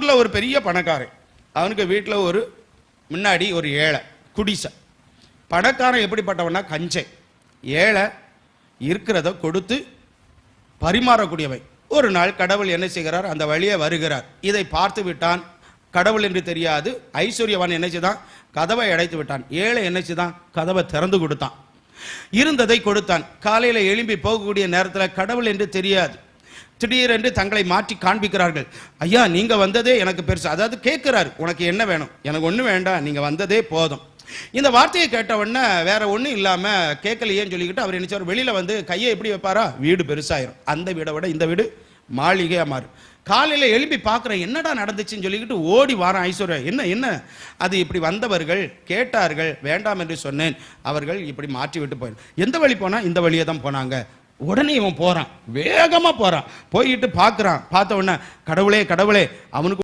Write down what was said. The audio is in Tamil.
ஊரில் ஒரு பெரிய பணக்காரன், அவனுக்கு வீட்டில் ஒரு முன்னாடி ஒரு ஏழை குடிசை. பணக்காரன் எப்படிப்பட்டவனா கஞ்சை, ஏழை இருக்கிறத கொடுத்து பரிமாறக்கூடியவை. ஒரு நாள் கடவுள் என்ன செய்கிறார், அந்த வழியே வருகிறார். இதை பார்த்து விட்டான். கடவுள் என்று தெரியாது. ஐஸ்வர்யவான் என்ன செய்தான், கதவை அடைத்து விட்டான். ஏழை என்ன செய்தான், கதவை திறந்து கொடுத்தான், இருந்ததை கொடுத்தான். காலையில் எழும்பி போகக்கூடிய நேரத்தில் கடவுள் என்று தெரியாது, திடீரென்று தங்களை மாற்றி காண்பிக்கிறார்கள். ஐயா நீங்க வந்ததே எனக்கு பெருசு. அதாவது கேட்கிறாரு, உனக்கு என்ன வேணும்? எனக்கு ஒன்றும் வேண்டாம், நீங்க வந்ததே போதும். இந்த வார்த்தையை கேட்ட உடனே வேற ஒன்றும் இல்லாம கேட்கலையேன்னு சொல்லிக்கிட்டு அவர் நினைச்சார், வெளியில வந்து கையை எப்படி வைப்பாரா, வீடு பெருசாயிரும், அந்த வீடை விட இந்த வீடு மாளிகையா மாறும். காலையில் எழுப்பி பார்க்குறேன், என்னடா நடந்துச்சுன்னு சொல்லிக்கிட்டு ஓடி வாரம் ஐஸ்வர்யா. என்ன என்ன அது, இப்படி வந்தவர்கள் கேட்டார்கள், வேண்டாம் என்று சொன்னேன், அவர்கள் இப்படி மாற்றி விட்டு போய் எந்த வழி போனா, இந்த வழியே தான் போனாங்க. உடனே இவன் போறான், வேகமா போறான், போயிட்டு பார்க்குறான். பார்த்த உடனே கடவுளே கடவுளே, அவனுக்கு